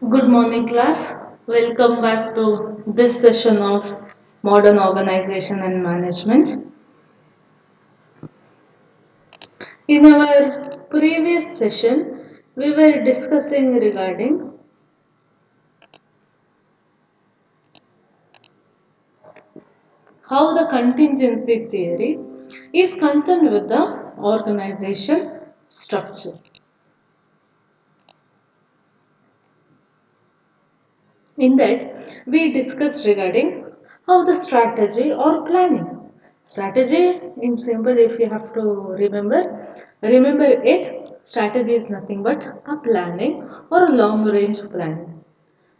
Good morning, class. Welcome back to this session of Modern Organization and Management. In our previous session, we were discussing regarding how the contingency theory is concerned with the organization structure. In that, we discussed regarding how the strategy or planning. Strategy, in simple, if you have to remember it, strategy is nothing but a planning or a long range planning.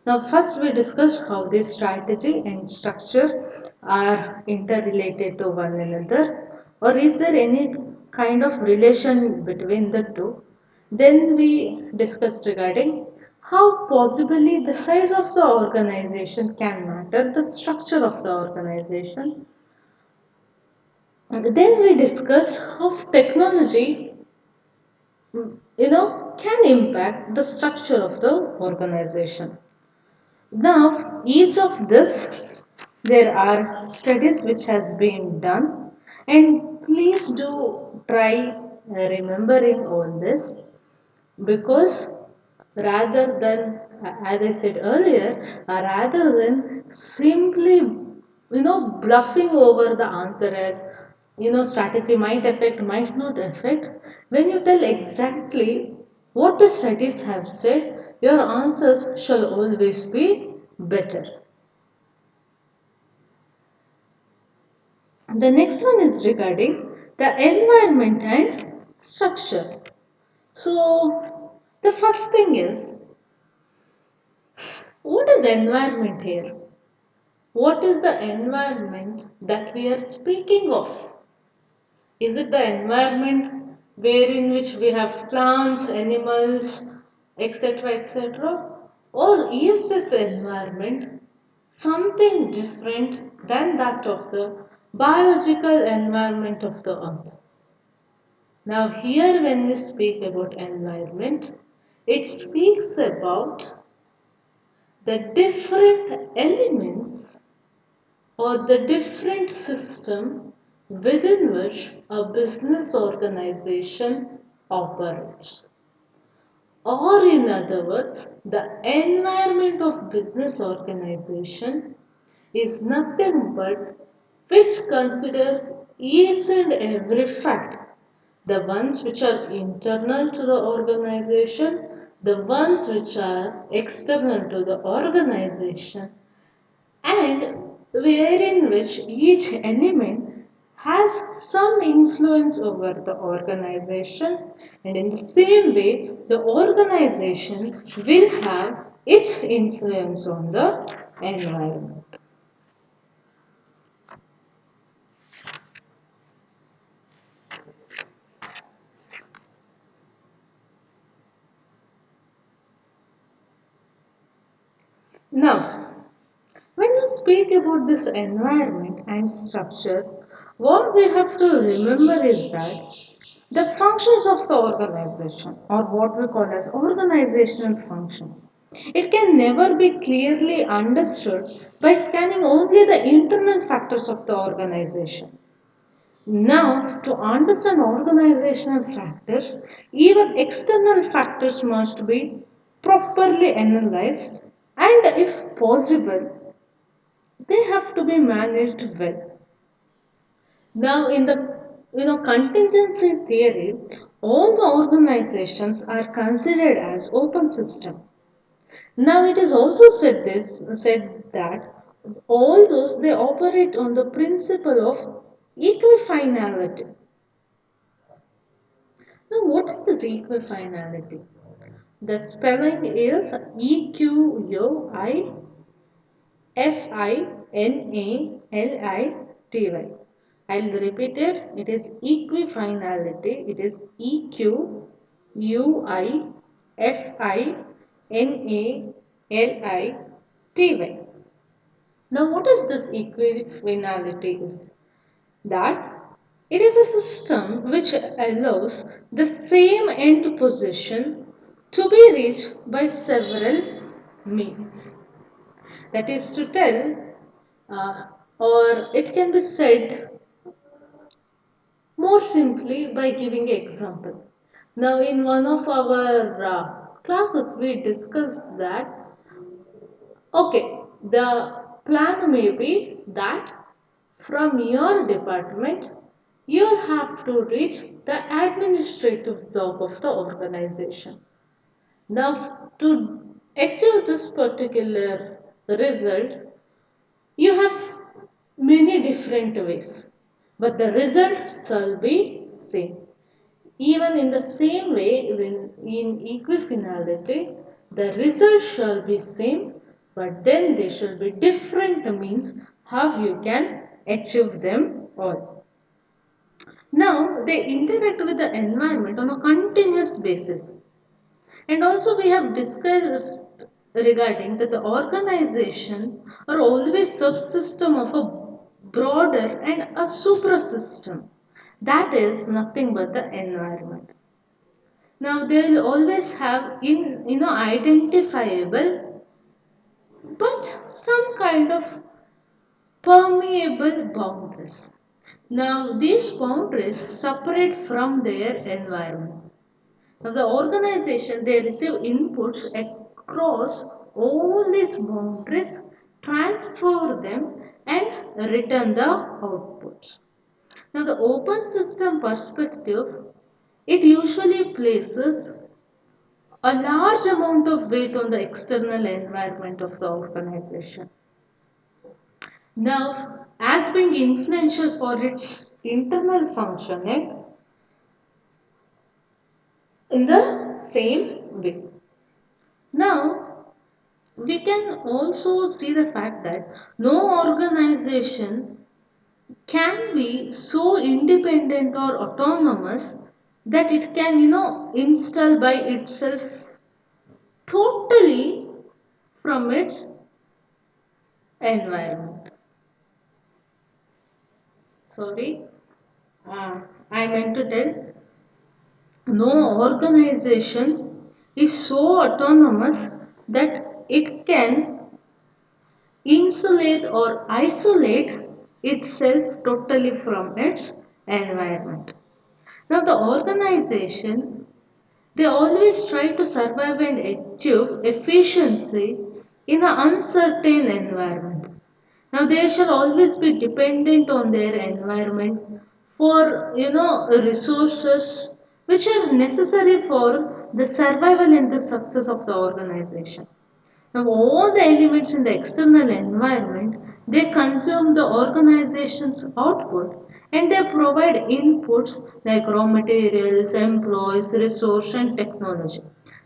Now, first we discussed how this strategy and structure are interrelated to one another, or is there any kind of relation between the two. Then we discussed regarding how possibly the size of the organization can matter, the structure of the organization. Then we discussed how technology, can impact the structure of the organization. Now, each of this, there are studies which has been done, and please do try remembering all this, because rather than, as I said earlier, rather than simply, bluffing over the answer as, strategy might affect, might not affect, when you tell exactly what the studies have said, your answers shall always be better. The next one is regarding the environment and structure. So, the first thing is, what is environment here? What is the environment that we are speaking of? Is it the environment wherein which we have plants, animals, etc., etc.? Or is this environment something different than that of the biological environment of the earth? Now, here when we speak about environment, it speaks about the different elements or the different system within which a business organization operates. Or in other words, the environment of business organization is nothing but which considers each and every fact, the ones which are internal to the organization, the ones which are external to the organization, and wherein which each element has some influence over the organization, and in the same way the organization will have its influence on the environment. Now, when we speak about this environment and structure, what we have to remember is that the functions of the organization, or what we call as organizational functions, it can never be clearly understood by scanning only the internal factors of the organization. Now, to understand organizational factors, even external factors must be properly analyzed, and if possible, they have to be managed well. Now, in the contingency theory, all the organizations are considered as open system. Now, it is also said that all those they operate on the principle of equifinality. Now, what is this equifinality? The spelling is EQUIFINALITY. I'll repeat it. It is equifinality. It is EQUIFINALITY. Now, what is this equifinality? Is that it is a system which allows the same end position to be reached by several means. That is to tell, or it can be said more simply by giving an example. Now, in one of our classes, we discussed that okay, the plan may be that from your department you'll have to reach the administrative block of the organization. Now, to achieve this particular result, you have many different ways, but the result shall be same. Even in the same way, when in equifinality, the result shall be same, but then they shall be different means how you can achieve them all. Now, they interact with the environment on a continuous basis. And also we have discussed regarding that the organization are always subsystem of a broader and a suprasystem. That is nothing but the environment. Now they will always have in identifiable but some kind of permeable boundaries. Now these boundaries separate from their environment. Now the organization they receive inputs across all these boundaries, transfer them and return the outputs. Now the open system perspective it usually places a large amount of weight on the external environment of the organization. Now, as being influential for its internal functioning in the same way. Now, we can also see the fact that no organization can be so independent or autonomous that it can, install by itself totally from its environment. Sorry, I meant to tell no organization is so autonomous that it can insulate or isolate itself totally from its environment. Now, the organization they always try to survive and achieve efficiency in an uncertain environment. Now they shall always be dependent on their environment for resources which are necessary for the survival and the success of the organization. Now all the elements in the external environment they consume the organization's output and they provide inputs like raw materials, employees, resource and technology.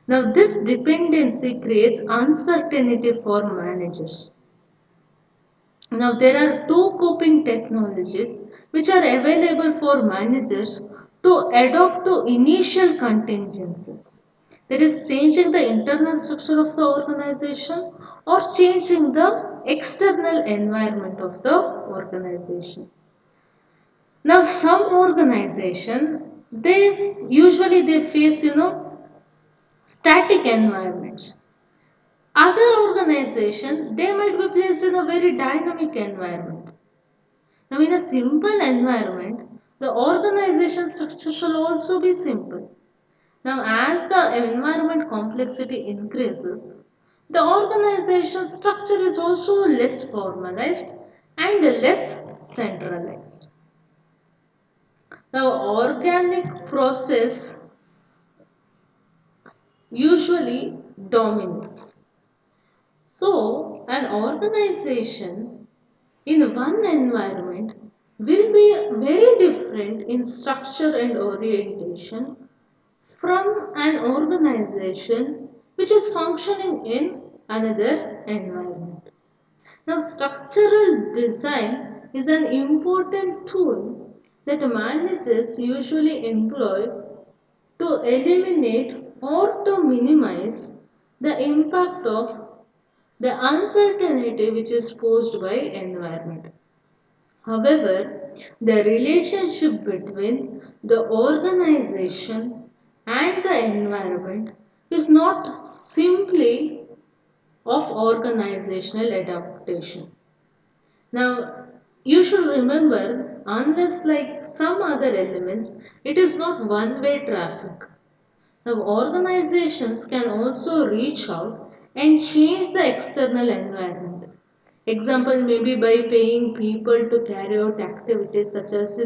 Now this dependency creates uncertainty for managers. Now, there are two coping technologies which are available for managers to adopt to initial contingencies. That is, changing the internal structure of the organization or changing the external environment of the organization. Now, some organization they face static environments. Other organization they might be placed in a very dynamic environment. Now, in a simple environment, the organization structure shall also be simple. Now, as the environment complexity increases, the organization structure is also less formalized and less centralized. Now, organic process usually dominates. So, an organization in one environment will be very different in structure and orientation from an organization which is functioning in another environment. Now, structural design is an important tool that managers usually employ to eliminate or to minimize the impact of the uncertainty which is posed by environment. However, the relationship between the organization and the environment is not simply of organizational adaptation. Now, you should remember, unless like some other elements, it is not one-way traffic. Now, organizations can also reach out and change the external environment. Example maybe by paying people to carry out activities such as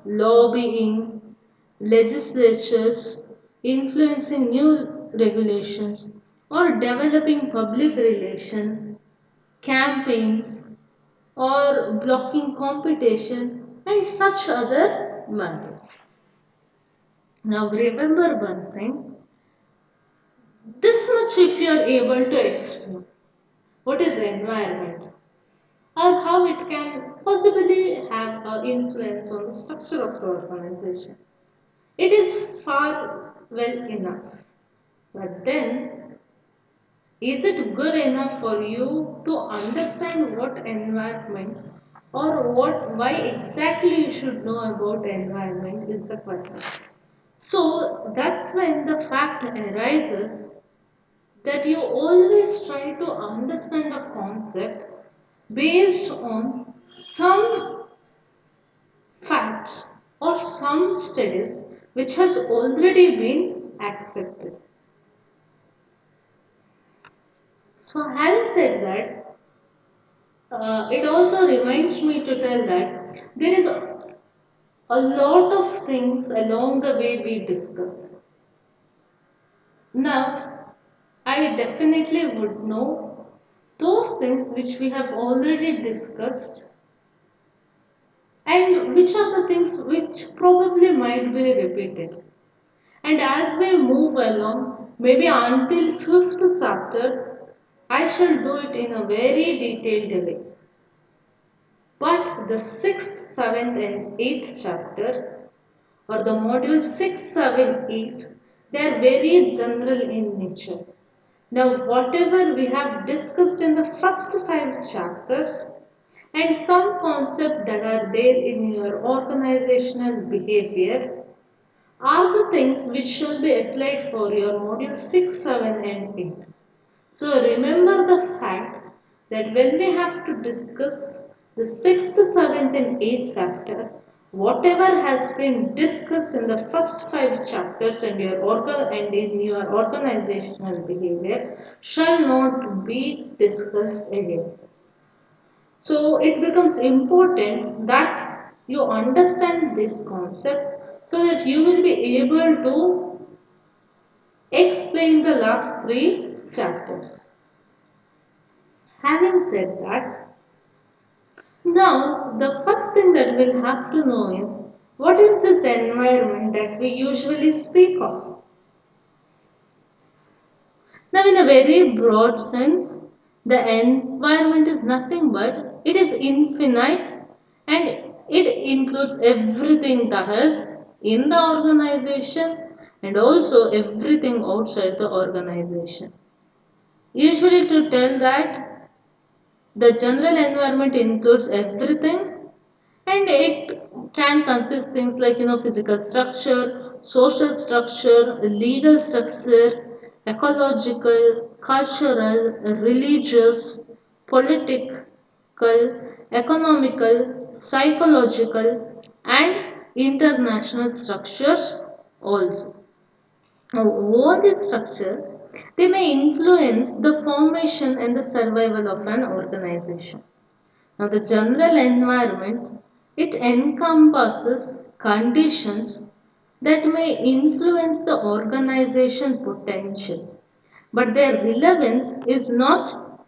lobbying, legislatures, influencing new regulations, or developing public relation campaigns or blocking competition and such other matters. Now remember one thing, this much if you are able to explain what is environment or how it can possibly have an influence on the structure of the organization. It is far well enough. But then, is it good enough for you to understand what environment or why exactly you should know about environment is the question. So that's when the fact arises that you always try to understand a concept based on some facts or some studies which has already been accepted. So having said that, it also reminds me to tell that there is a lot of things along the way we discuss. Now, I definitely would know those things which we have already discussed and which are the things which probably might be repeated. And as we move along, maybe until fifth chapter, I shall do it in a very detailed way. But the sixth, seventh, and eighth chapter, or the module 6, 7, 8, they are very general in nature. Now, whatever we have discussed in the first 5 chapters, and some concepts that are there in your organizational behavior are the things which shall be applied for your module 6, 7 and 8. So remember the fact that when we have to discuss the 6th, 7th and 8th chapter, whatever has been discussed in the first 5 chapters and in your organizational behavior shall not be discussed again. So it becomes important that you understand this concept so that you will be able to explain the last 3 chapters. Having said that, now the first thing that we'll have to know is what is this environment that we usually speak of? Now, in a very broad sense, the environment is nothing but it is infinite and it includes everything that is in the organization and also everything outside the organization. Usually, to tell that the general environment includes everything and it can consist things like physical structure, social structure, legal structure, ecological, cultural, religious, political, economical, psychological and international structures also. Now, all these structure they may influence the formation and the survival of an organization. Now, the general environment it encompasses conditions that may influence the organization potential, but their relevance is not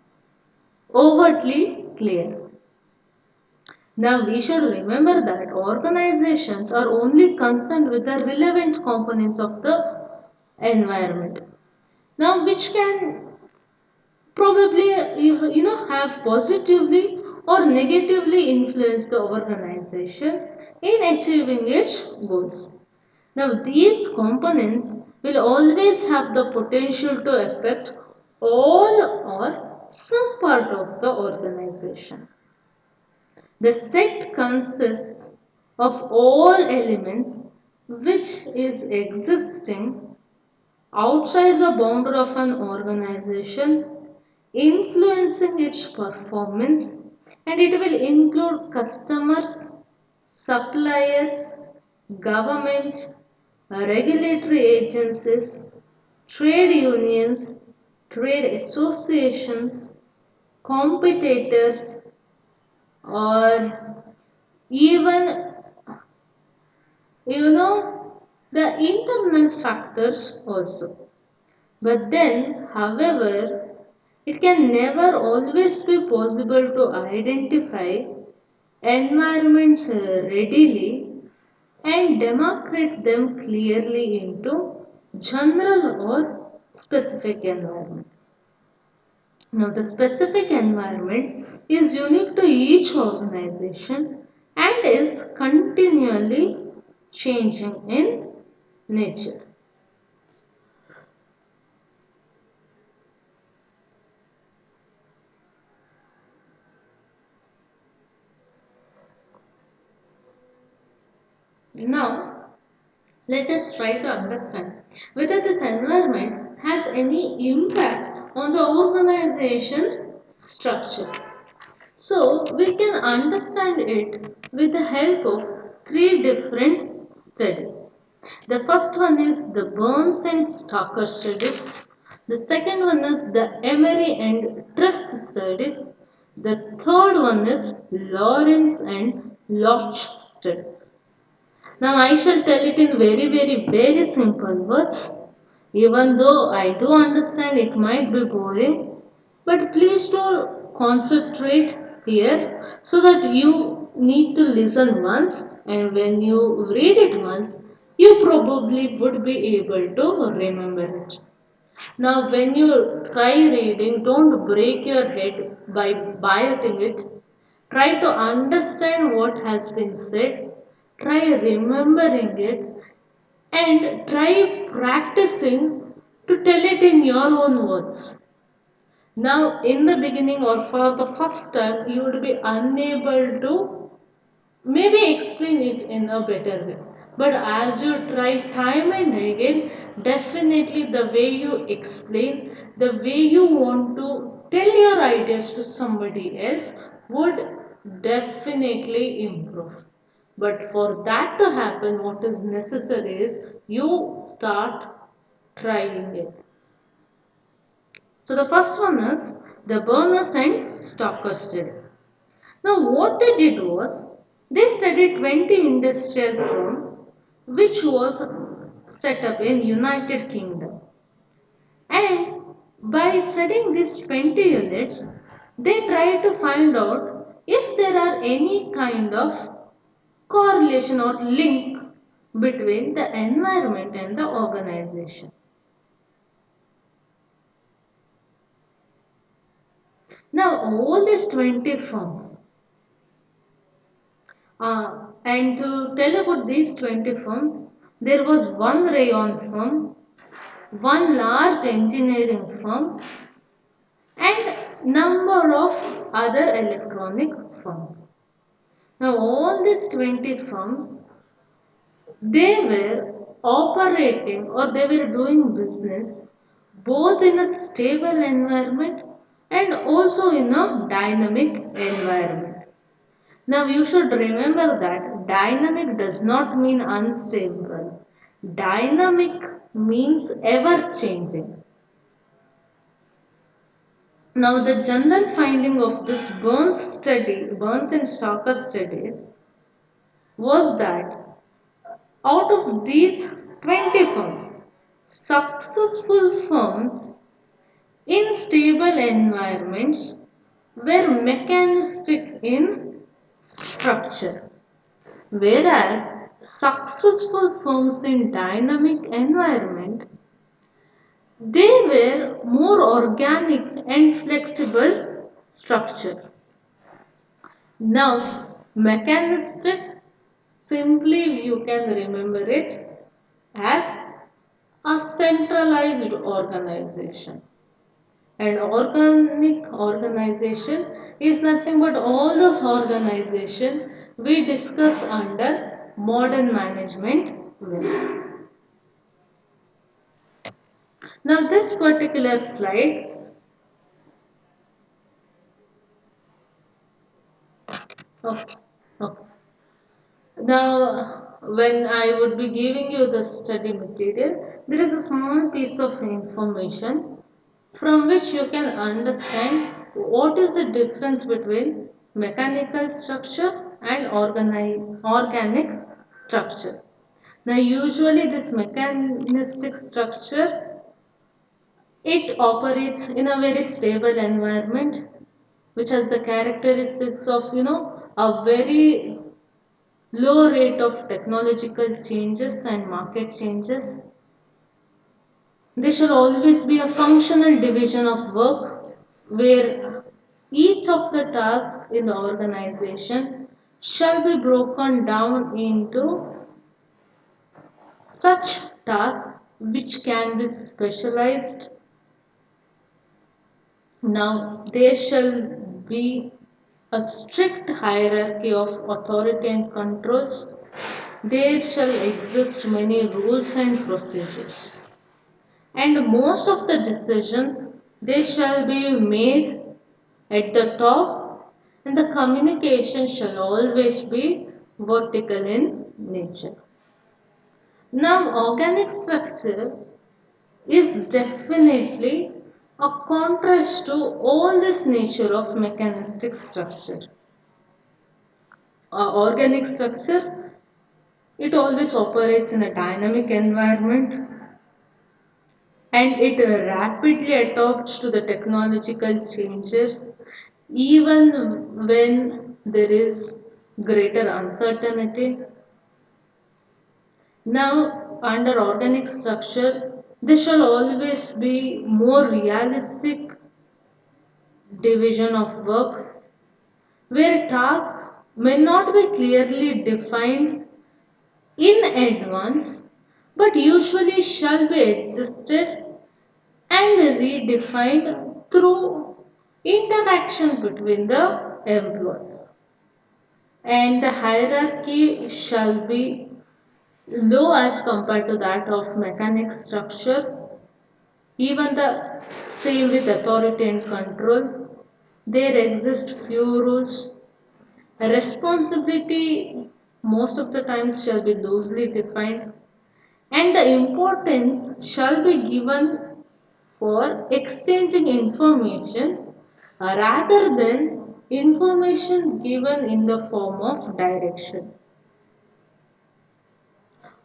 overtly clear. Now, we should remember that organizations are only concerned with the relevant components of the environment. Now, which can probably have positively or negatively influence the organization in achieving its goals. Now these components will always have the potential to affect all or some part of the organization. The set consists of all elements which is existing outside the boundary of an organization influencing its performance, and it will include customers, suppliers, government, regulatory agencies, trade unions, trade associations, competitors, or even, the internal factors also. But then, however, it can never always be possible to identify environments readily and demarcate them clearly into general or specific environment. Now, the specific environment is unique to each organization and is continually changing in nature. Now, let us try to understand whether this environment has any impact on the organization structure. So, we can understand it with the help of three different studies. The first one is the Burns and Stoker studies. The second one is the Emery and Trust studies. The third one is Lawrence and Loch studies. Now I shall tell it in very simple words. Even though I do understand it might be boring, but please do concentrate here so that you need to listen once, and when you read it once, you probably would be able to remember it. Now, when you try reading, don't break your head by biting it. Try to understand what has been said, try remembering it, and try practicing to tell it in your own words. Now, in the beginning or for the first time, you would be unable to maybe explain it in a better way. But as you try time and again, definitely the way you explain, the way you want to tell your ideas to somebody else would definitely improve. But for that to happen, what is necessary is you start trying it. So the first one is the Burners and Stoker study. Now what they did was they studied 20 industrial firms which was set up in United Kingdom, and by studying these 20 units they tried to find out if there are any kind of correlation or link between the environment and the organization. Now all these 20 firms, and to tell about these 20 firms, there was one rayon firm, one large engineering firm, and number of other electronic firms. Now all these 20 firms, they were operating or they were doing business both in a stable environment and also in a dynamic environment. Now you should remember that dynamic does not mean unstable. Dynamic means ever changing. Now the general finding of this Burns study, Burns and Stoker studies, was that out of these 20 firms, successful firms in stable environments were mechanistic in structure, whereas successful firms in dynamic environment, they were more organic and flexible structure. Now, mechanistic, simply you can remember it as a centralized organization. And organic organization is nothing but all those organization we discuss under modern management with. Now this particular slide Okay. Okay. Now, when I would be giving you the study material, there is a small piece of information from which you can understand what is the difference between mechanical structure and organic structure. Now, usually this mechanistic structure, it operates in a very stable environment which has the characteristics of a very low rate of technological changes and market changes. There shall always be a functional division of work where each of the tasks in the organization shall be broken down into such tasks which can be specialized. Now, there shall be a strict hierarchy of authority and controls. There shall exist many rules and procedures. And most of the decisions they shall be made at the top, and the communication shall always be vertical in nature. Now, organic structure is definitely a contrast to all this nature of mechanistic structure. Organic structure, it always operates in a dynamic environment and it rapidly adapts to the technological changes even when there is greater uncertainty. Now, under organic structure, there shall always be more realistic division of work where tasks may not be clearly defined in advance but usually shall be adjusted and redefined through interactions between the employees. And the hierarchy shall be low as compared to that of mechanic structure. Even the same with authority and control. There exist few rules. Responsibility most of the times shall be loosely defined and the importance shall be given for exchanging information rather than information given in the form of direction.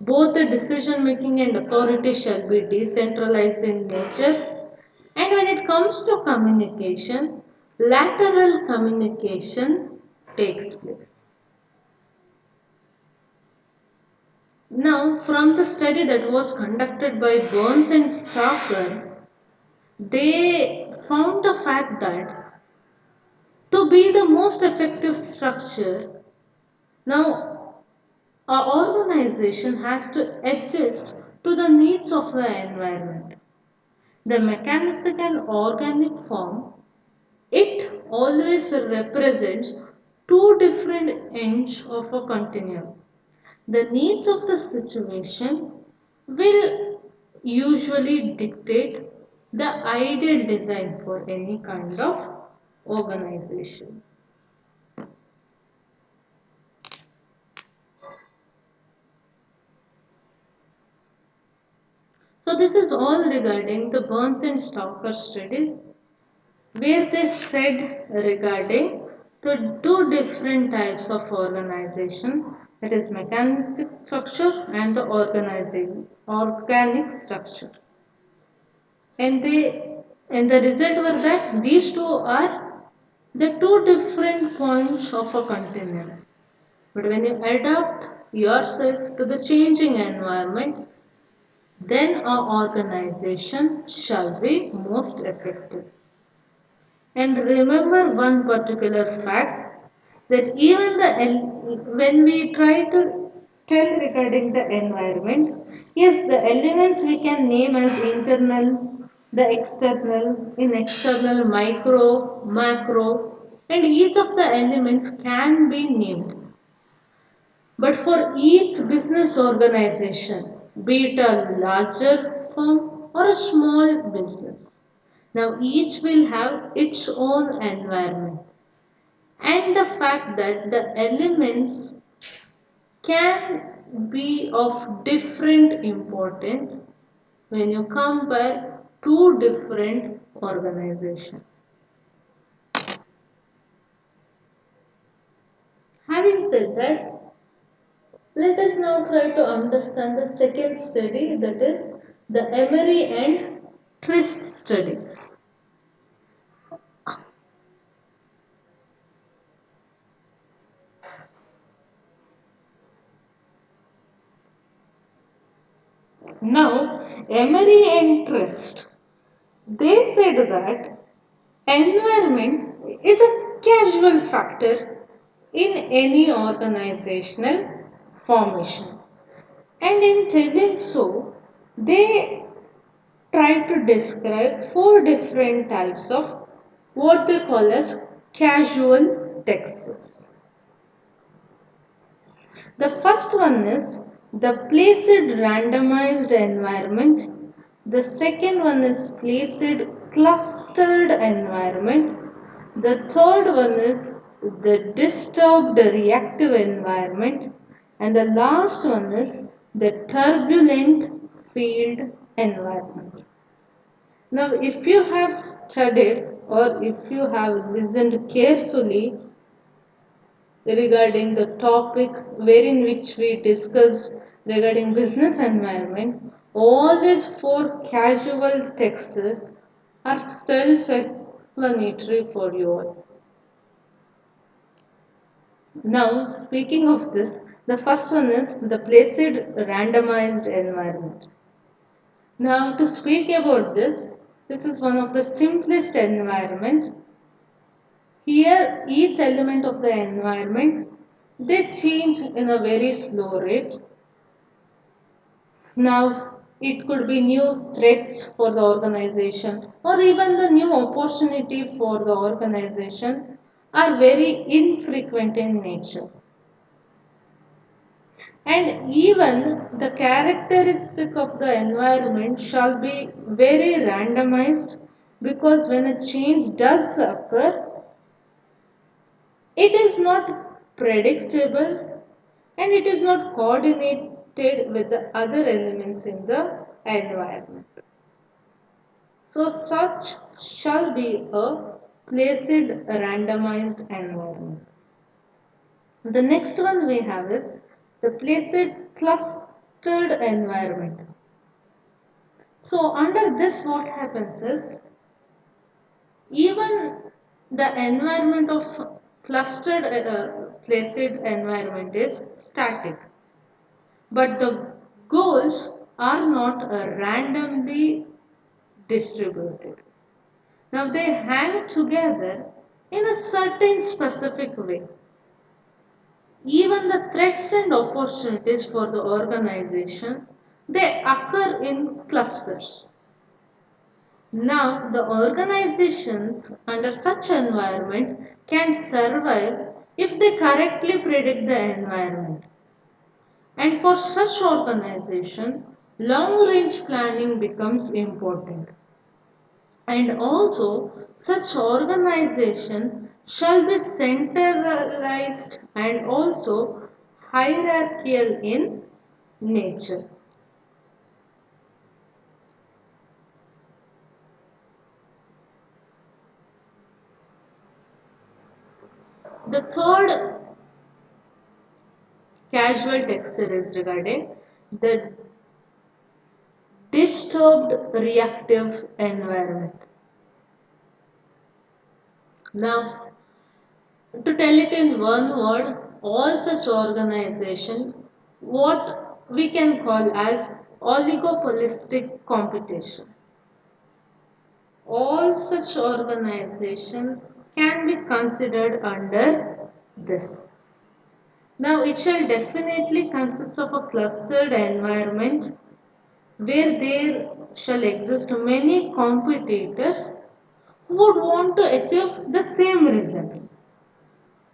Both the decision making and authority shall be decentralized in nature. And when it comes to communication, lateral communication takes place. Now, from the study that was conducted by Burns and Starker, they found the fact that to be the most effective structure, now our organization has to adjust to the needs of the environment. The mechanistic and organic form, it always represents two different ends of a continuum. The needs of the situation will usually dictate the ideal design for any kind of organization. So this is all regarding the Burns and Stoker study where they said regarding the two different types of organization, that is mechanistic structure and the organizing organic structure. And the result was that these two are the two different points of a continuum. But when you adapt yourself to the changing environment, then our organization shall be most effective. And remember one particular fact that even when we try to tell regarding the environment, yes, the elements we can name as internal, the external, in external, micro, macro, and each of the elements can be named. But for each business organization, be it a larger firm or a small business, now each will have its own environment and the fact that the elements can be of different importance when you compare two different organizations. Having said that, let us now try to understand the second study, that is the Emery and Twist studies. Now, Emery and Twist, they said that environment is a casual factor in any organizational formation. And in telling so, they try to describe four different types of what they call as casual textures. The first one is the placed randomized environment. The second one is placed clustered environment. The third one is the disturbed reactive environment. And the last one is the turbulent field environment. Now, if you have studied or if you have listened carefully regarding the topic wherein which we discussed regarding business environment, all these four casual texts are self-explanatory for you all. Now, speaking of this, the first one is the placed randomized environment. Now, to speak about this, this is one of the simplest environment. Here, each element of the environment, they change in a very slow rate. Now, it could be new threats for the organization or even the new opportunity for the organization are very infrequent in nature. And even the characteristic of the environment shall be very randomized, because when a change does occur, it is not predictable and it is not coordinated with the other elements in the environment. So such shall be a placed randomized environment. The next one we have is the placed clustered environment. So under this what happens is, even the environment of clustered placed environment is static, but the goals are not randomly distributed. Now they hang together in a certain specific way. Even the threats and opportunities for the organization, they occur in clusters. Now, the organizations under such environment can survive if they correctly predict the environment. And for such organization, long range planning becomes important. And also, such organization shall be centralized and also hierarchical in nature. The third casual texture is regarding the disturbed reactive environment. Now, to tell it in one word, all such organization, what we can call as oligopolistic competition. All such organization can be considered under this. Now, it shall definitely consist of a clustered environment where there shall exist many competitors who would want to achieve the same result.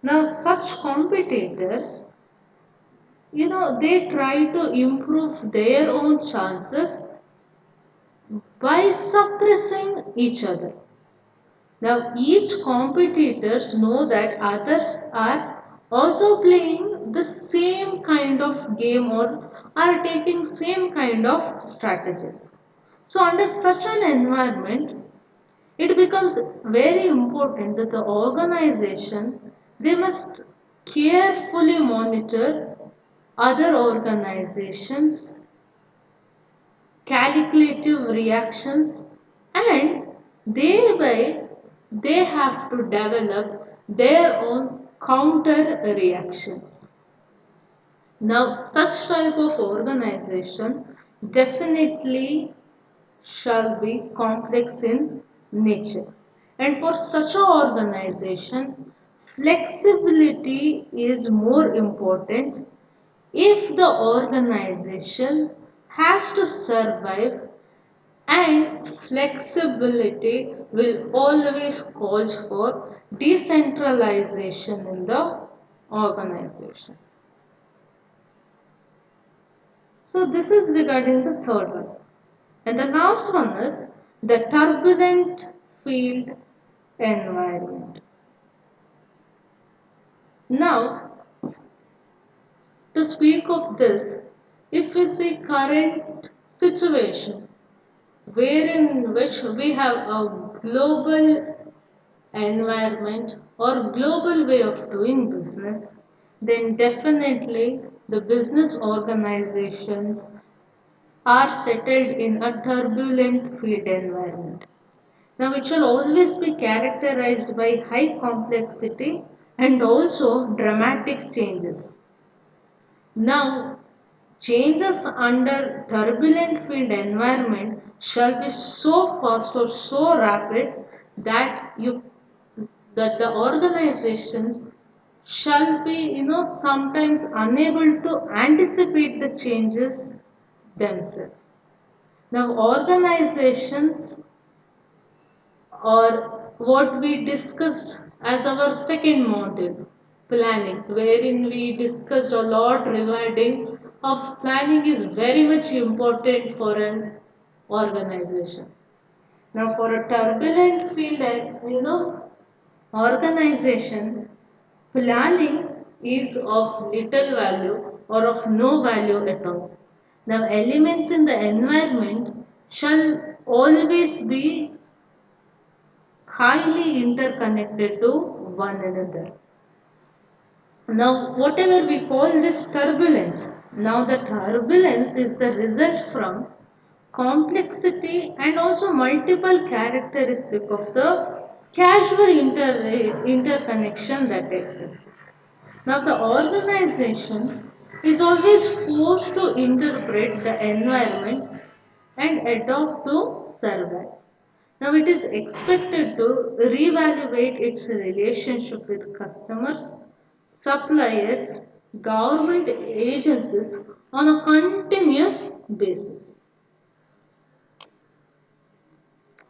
Now, such competitors, they try to improve their own chances by suppressing each other. Now each competitors know that others are also playing the same kind of game or are taking same kind of strategies. So under such an environment, it becomes very important that the organization they must carefully monitor other organizations calculative reactions and thereby they have to develop their own counter reactions. Now such type of organization definitely shall be complex in nature. And for such an organization, flexibility is more important if the organization has to survive, and flexibility will always calls for decentralization in the organization. So this is regarding the third one. And the last one is the turbulent field environment. Now, to speak of this, if we see current situation wherein which we have a global environment or global way of doing business, then definitely the business organizations are settled in a turbulent field environment. Now, it shall always be characterized by high complexity and also dramatic changes. Now, changes under turbulent field environment shall be so fast or so rapid that the organizations shall be sometimes unable to anticipate the changes themselves. Now, organizations or what we discussed as our second module, planning, wherein we discussed a lot regarding of planning is very much important for an organization. Now for a turbulent field organization, planning is of little value or of no value at all. Now elements in the environment shall always be highly interconnected to one another. Now, whatever we call this turbulence, now the turbulence is the result from complexity and also multiple characteristic of the casual interconnection that exists. Now, the organization is always forced to interpret the environment and adopt to survive. Now, it is expected to reevaluate its relationship with customers, suppliers, government agencies on a continuous basis.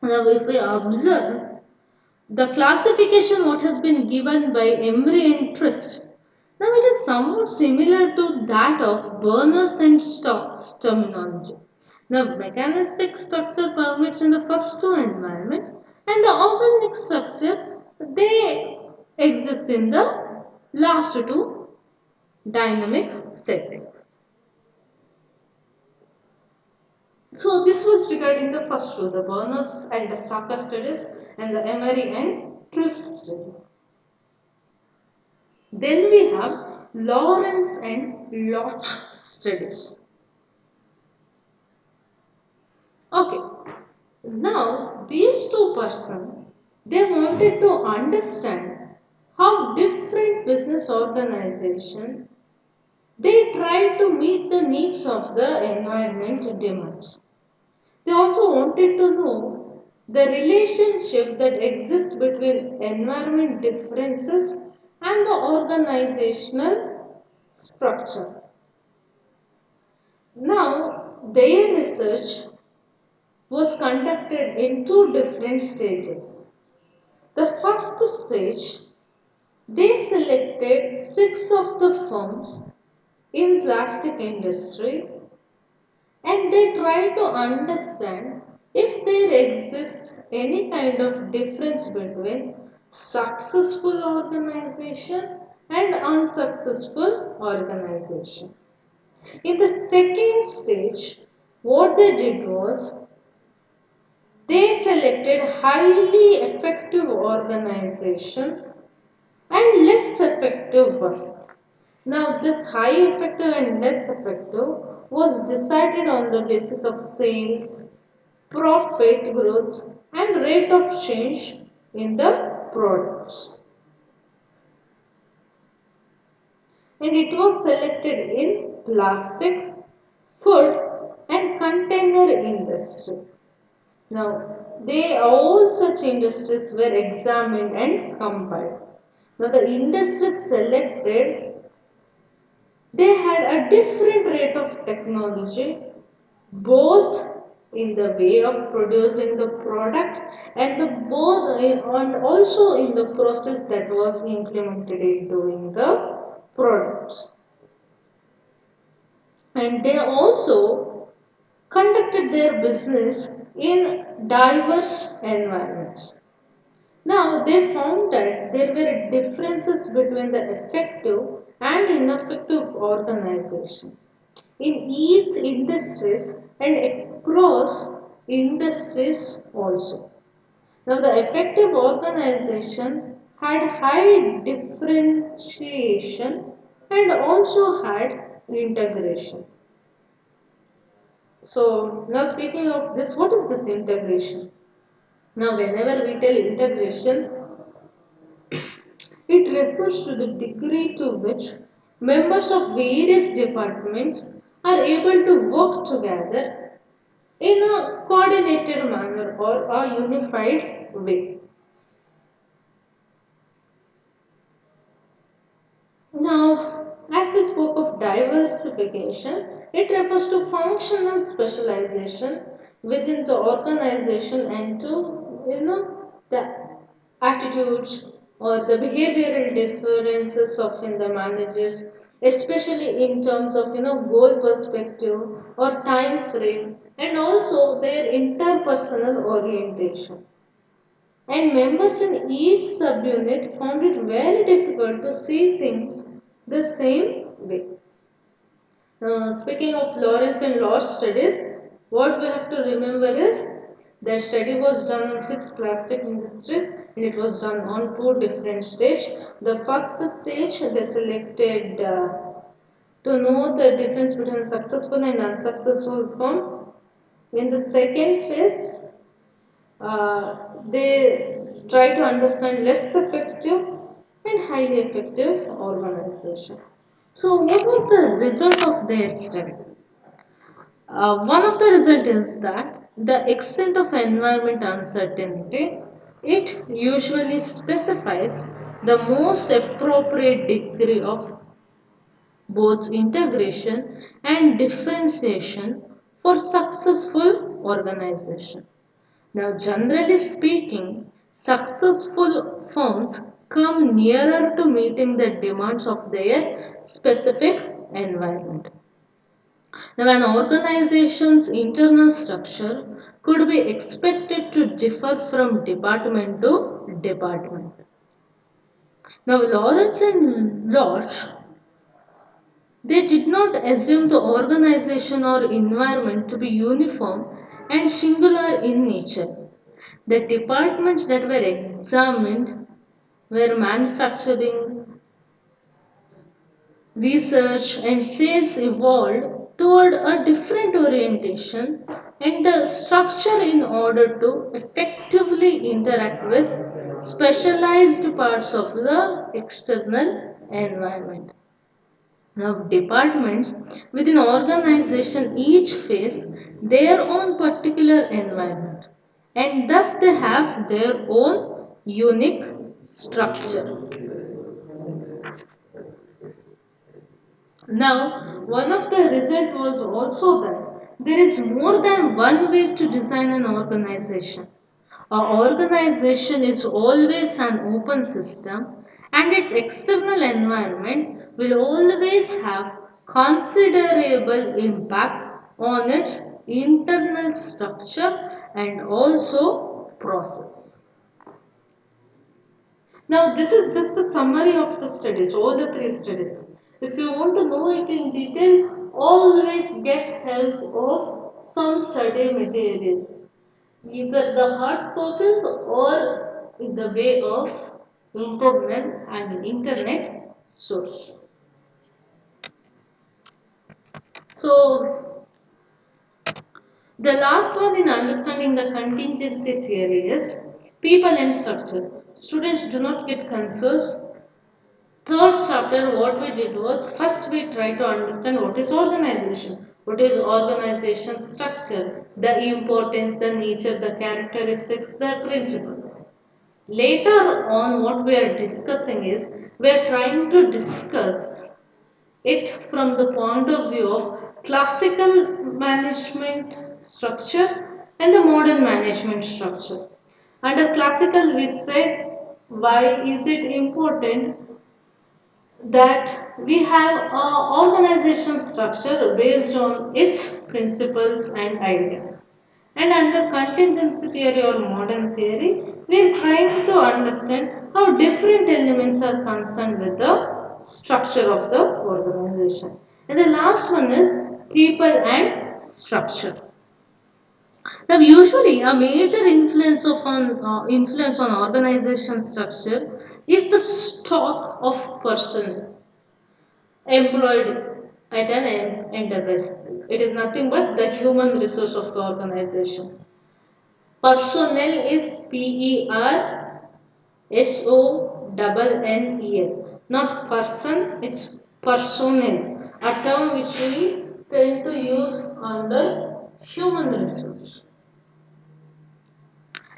Now, if we observe the classification what has been given by Emery and Trist, now it is somewhat similar to that of Berners and Stokes terminology. Now, mechanistic structure permits in the first two environment and the organic structure they exist in the last two dynamic settings. So this was regarding the first two, the Berners and the Stokes studies and the Emery and Trist studies. Then we have Lawrence and Lodge studies. Okay, now these two persons they wanted to understand how different business organization they try to meet the needs of the environment demands. They also wanted to know the relationship that exists between environment differences and the organizational structure. Now, their research was conducted in two different stages. The first stage, they selected six of the firms in plastic industry and they tried to understand if there exists any kind of difference between successful organization and unsuccessful organization. In the second stage, what they did was they selected highly effective organizations and less effective one. Now, this high effective and less effective was decided on the basis of sales, profit growth, and rate of change in the products. And it was selected in plastic, food, and container industry. Now, all such industries were examined and compared. Now, the industries selected, they had a different rate of technology, both in the way of producing the product and and also in the process that was implemented in doing the products. And they also conducted their business in diverse environments. Now they found that there were differences between the effective and ineffective organization in each industries and across industries also. Now the effective organization had high differentiation and also had integration. So now speaking of this, what is this integration? Now whenever we tell integration, it refers to the degree to which members of various departments are able to work together in a coordinated manner or a unified way. Now, as we spoke of diversification, it refers to functional specialization within the organization and to the attitudes or the behavioral differences of in the managers, especially in terms of goal perspective or time frame and also their interpersonal orientation. And members in each subunit found it very difficult to see things the same way. Speaking of Lawrence and Lodge studies, what we have to remember is their study was done on six plastic industries and it was done on two different stages. The first stage they selected to know the difference between successful and unsuccessful firm. In the second phase, they try to understand less effective and highly effective organization. So what was the result of their study? One of the result is that the extent of environment uncertainty, it usually specifies the most appropriate degree of both integration and differentiation for successful organization. Now, generally speaking, successful firms come nearer to meeting the demands of their specific environment. Now, an organization's internal structure could be expected to differ from department to department. Now, Lawrence and Lodge, they did not assume the organization or environment to be uniform and singular in nature. The departments that were examined were manufacturing, research, and sales evolved toward a different orientation and the structure in order to effectively interact with specialized parts of the external environment. Now, departments within organization each face their own particular environment and thus they have their own unique structure. Now, one of the result was also that there is more than one way to design an organization. An organization is always an open system and its external environment will always have considerable impact on its internal structure and also process. Now, this is just the summary of the studies, all the three studies. If you want to know it in detail, always get help of some study materials, either the hard copies or in the way of internet source. So, the last one in understanding the contingency theory is people and structure. Students do not get confused. Third chapter, what we did was first we try to understand what is organization structure, the importance, the nature, the characteristics, the principles. Later on, what we are discussing is we are trying to discuss it from the point of view of classical management structure and the modern management structure. Under classical, we said why is it important that we have an organization structure based on its principles and ideas. And under contingency theory or modern theory, we are trying to understand how different elements are concerned with the structure of the organization. And the last one is people and structure. Now, usually a major influence on organization structure is the stock of person employed at an enterprise. It is nothing but the human resource of the organization. Personnel is PERSONNEL, not person, it's personnel, a term which we tend to use under human resource.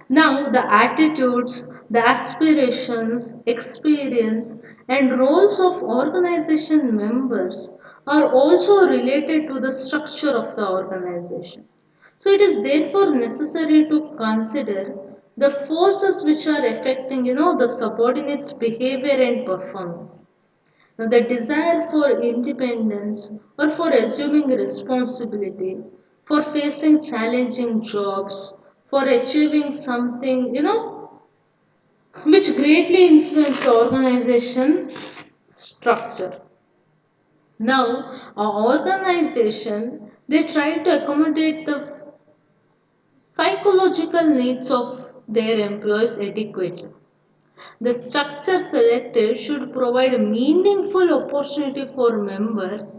Now, the attitudes, the aspirations, experience, and roles of organization members are also related to the structure of the organization. So, it is therefore necessary to consider the forces which are affecting, the subordinates' behavior and performance. Now, the desire for independence or for assuming responsibility, for facing challenging jobs, for achieving something, which greatly influence the organization structure. Now, our organization, they try to accommodate the psychological needs of their employees adequately. The structure selected should provide a meaningful opportunity for members,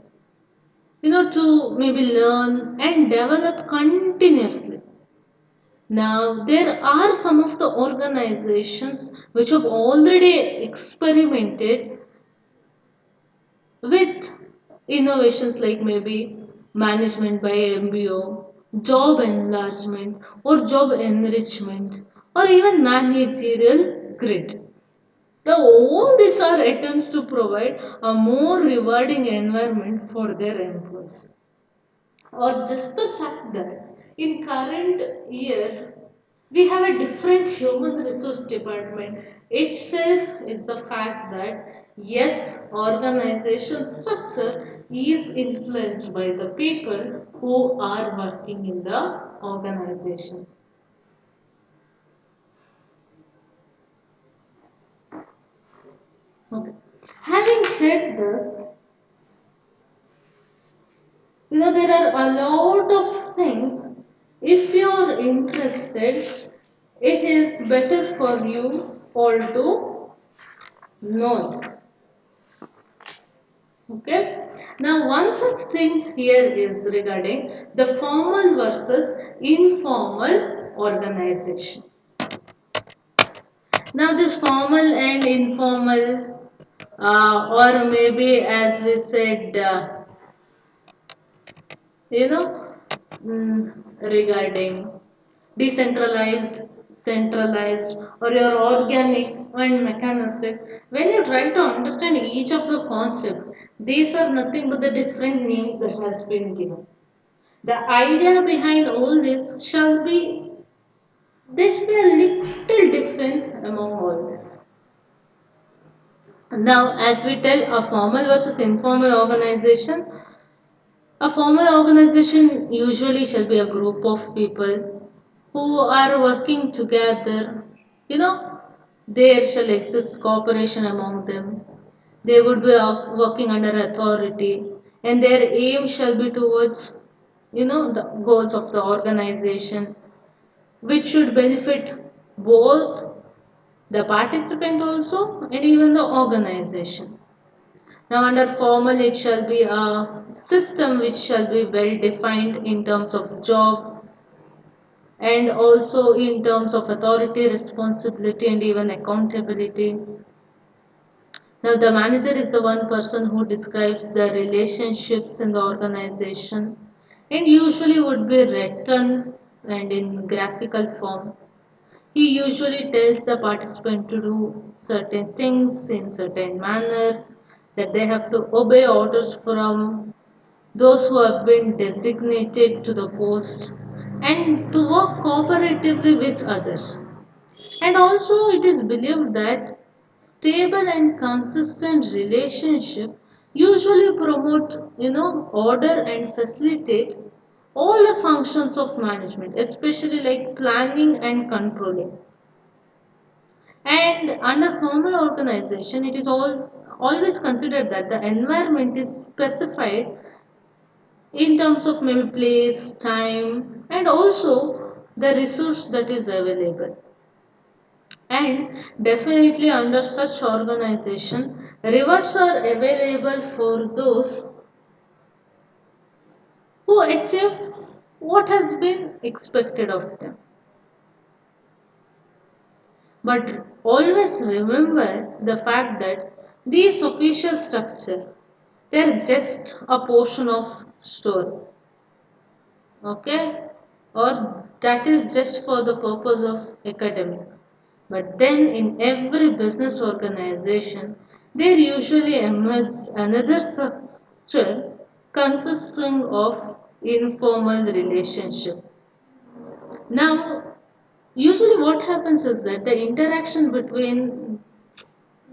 to maybe learn and develop continuously. Now, there are some of the organizations which have already experimented with innovations like maybe management by MBO, job enlargement, or job enrichment, or even managerial grid. Now, all these are attempts to provide a more rewarding environment for their employees. Or just the fact that in current years we have a different human resource department itself is the fact that yes, organization structure is influenced by the people who are working in the organization. Okay. Having said this, there are a lot of things. If you are interested, it is better for you all to know it. Okay. Now, one such thing here is regarding the formal versus informal organization. Now, this formal and informal, or maybe as we said, you know regarding decentralized, centralized, or your organic and mechanistic, when you try to understand each of the concepts, these are nothing but the different names that has been given. The idea behind all this shall be, there should be a little difference among all this. Now, as we tell a formal versus informal organization, A formal organization usually shall be a group of people who are working together. You know, there shall exist cooperation among them. They would be working under authority, and their aim shall be towards, the goals of the organization, which should benefit both the participant also and even the organization. Now, under formal, it shall be a system which shall be well defined in terms of job and also in terms of authority, responsibility, and even accountability. Now, the manager is the one person who describes the relationships in the organization and usually would be written and in graphical form. He usually tells the participant to do certain things in certain manner, that they have to obey orders from those who have been designated to the post, and to work cooperatively with others. And also it is believed that stable and consistent relationship usually promote, order and facilitate all the functions of management, especially like planning and controlling. And under formal organization, it is always considered that the environment is specified in terms of maybe place, time, and also the resource that is available. And definitely under such organization, rewards are available for those who achieve what has been expected of them. But always remember the fact that these official structure, they are just a portion of story. Okay, or that is just for the purpose of academics. But then in every business organization, there usually emerges another structure consisting of informal relationship. Now, usually what happens is that the interaction between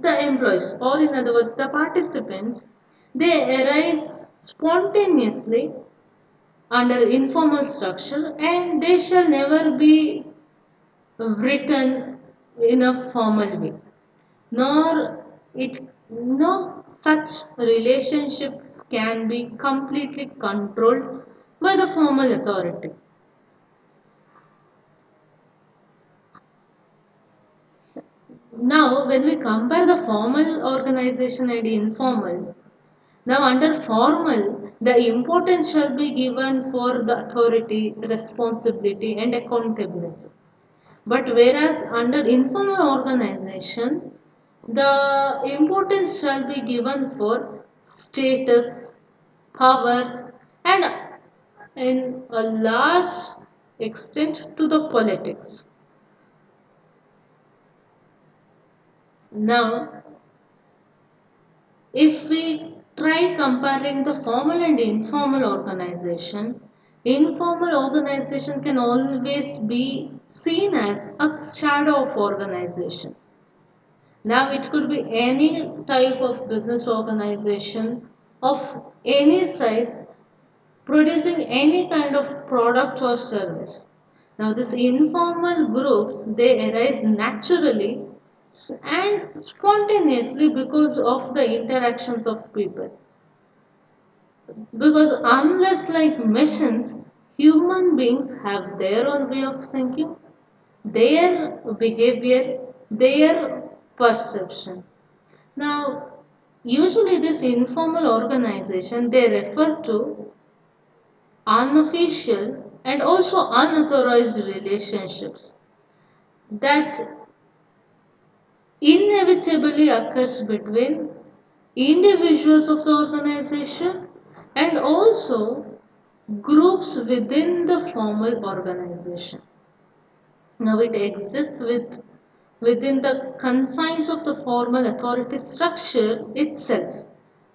the employees, or in other words the participants, they arise spontaneously under informal structure, and they shall never be written in a formal way, nor it no such relationships can be completely controlled by the formal authority. Now when we compare the formal organization and informal, now under formal the importance shall be given for the authority, responsibility, and accountability. But whereas under informal organization, the importance shall be given for status, power, and in a large extent to the politics. Now, if we try comparing the formal and informal organization, informal organization can always be seen as a shadow of organization. Now, it could be any type of business organization of any size producing any kind of product or service. Now, these informal groups, they arise naturally and spontaneously because of the interactions of people. Because unless like machines, human beings have their own way of thinking, their behavior, their perception. Now, usually this informal organization, they refer to unofficial and also unauthorized relationships that inevitably occurs between individuals of the organization and also groups within the formal organization. Now it exists within the confines of the formal authority structure itself.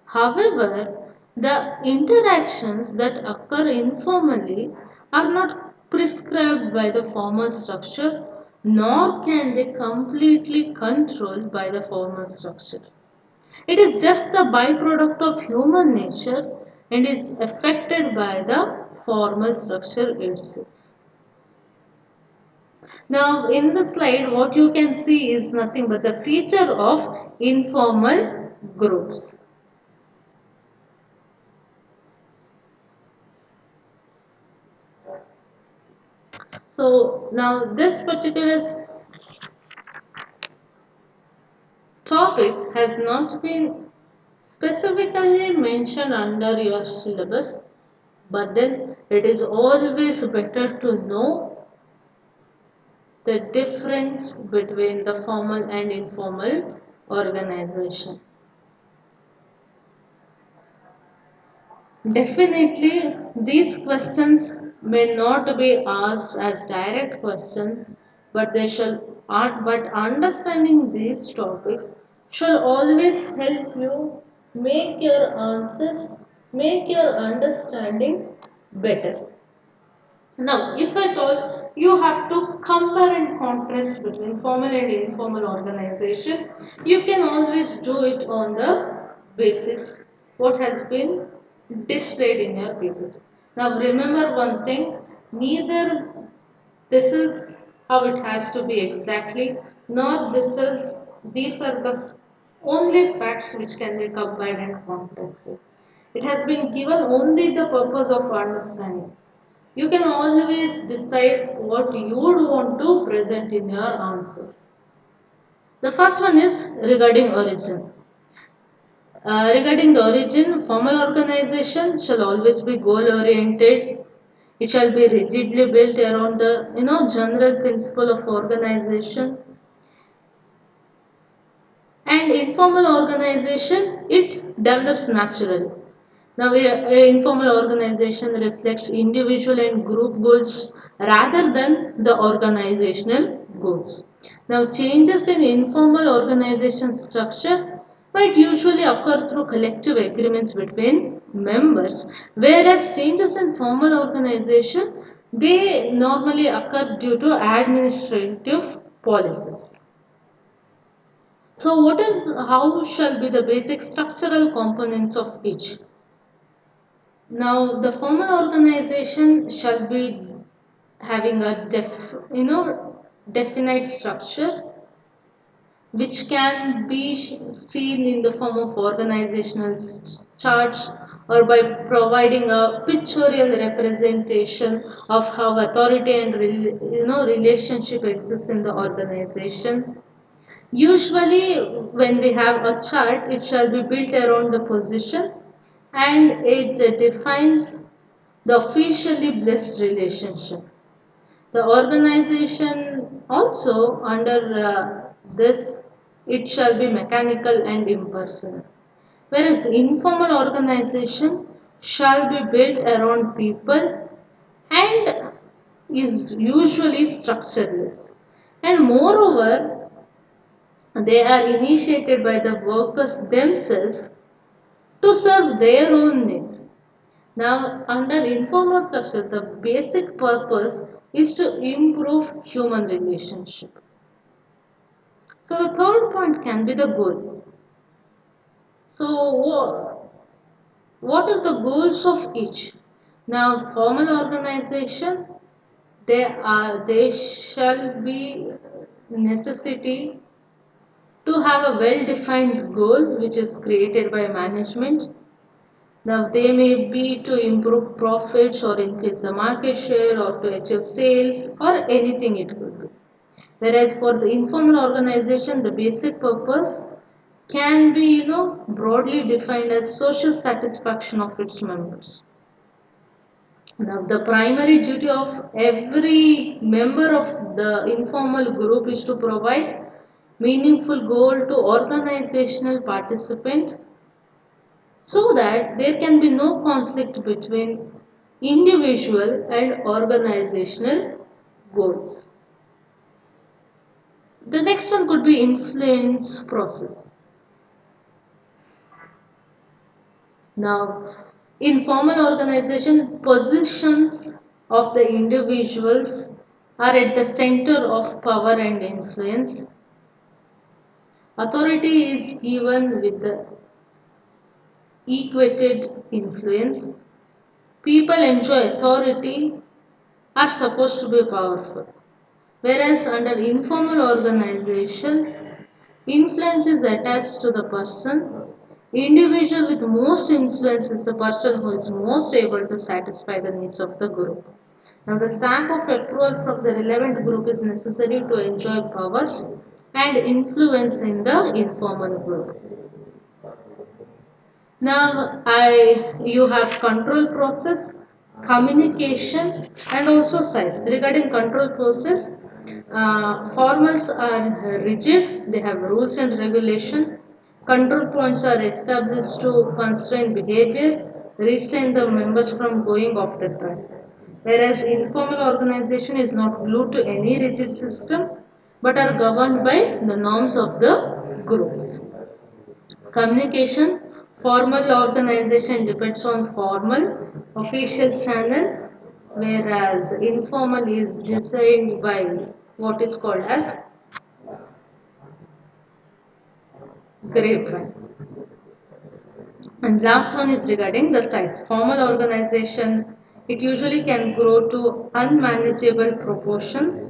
However, the interactions that occur informally are not prescribed by the formal structure, nor can they completely controlled by the formal structure. It is just a byproduct of human nature and is affected by the formal structure itself. Now, in the slide, what you can see is nothing but the feature of informal groups. So, now this particular topic has not been specifically mentioned under your syllabus, but then it is always better to know the difference between the formal and informal organization. Definitely, these questions may not be asked as direct questions, but they shall. But understanding these topics shall always help you make your answers, make your understanding better. Now, if at all you have to compare and contrast between formal and informal organization, you can always do it on the basis what has been displayed in your paper. Now, remember one thing, neither this is how it has to be exactly, nor these are the only facts which can be compared and contrasted. It has been given only the purpose of understanding. You can always decide what you would want to present in your answer. The first one is regarding origin. Regarding the origin, formal organization shall always be goal oriented. It shall be rigidly built around the general principle of organization. And informal organization, it develops naturally. Now, informal organization reflects individual and group goals rather than the organizational goals. Now, changes in informal organization structure might usually occur through collective agreements between members, whereas changes in formal organization, they normally occur due to administrative policies. So how shall be the basic structural components of each? Now the formal organization shall be having a definite structure which can be seen in the form of organizational charts or by providing a pictorial representation of how authority and relationship exists in the organization. Usually, when we have a chart, it shall be built around the position and it defines the officially blessed relationship. The organization also under this, it shall be mechanical and impersonal. Whereas informal organization shall be built around people and is usually structureless. And moreover, they are initiated by the workers themselves to serve their own needs. Now, under informal structure, the basic purpose is to improve human relationship. So, the third point can be the goal. So, what are the goals of each? Now, formal organization, they shall be necessity to have a well-defined goal which is created by management. Now they may be to improve profits or increase the market share or to achieve sales or anything it could be. Whereas for the informal organization, the basic purpose can be broadly defined as social satisfaction of its members. Now the primary duty of every member of the informal group is to provide meaningful goal to organizational participant so that there can be no conflict between individual and organizational goals. The next one could be influence process. Now, in formal organization, positions of the individuals are at the center of power and influence. Authority is given with the equated influence. People enjoy authority, are supposed to be powerful. Whereas under informal organization, influence is attached to the person. Individual with most influence is the person who is most able to satisfy the needs of the group. Now, the stamp of approval from the relevant group is necessary to enjoy powers and influence in the informal group. Now, you have control process, communication, and also size. Regarding control process, formals are rigid, they have rules and regulation. Control points are established to constrain behavior, restrain the members from going off the track. Whereas informal organization is not glued to any rigid system but are governed by the norms of the groups. Communication, formal organization depends on formal official channel, whereas informal is designed by what is called as grapevine. And last one is regarding the size. Formal organization, it usually can grow to unmanageable proportions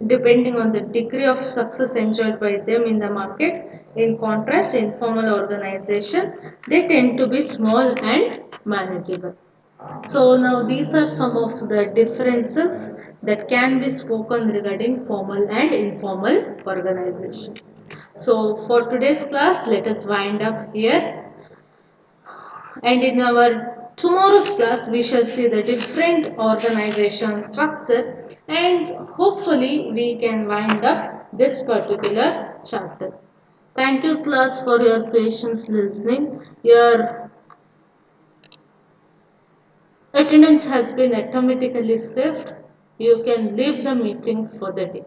depending on the degree of success enjoyed by them in the market. In contrast, informal organization, they tend to be small and manageable. So now these are some of the differences that can be spoken regarding formal and informal organization. So for today's class, let us wind up here. And in our tomorrow's class, we shall see the different organization structure and hopefully we can wind up this particular chapter. Thank you class for your patience listening. Your attendance has been automatically saved. You can leave the meeting for the day.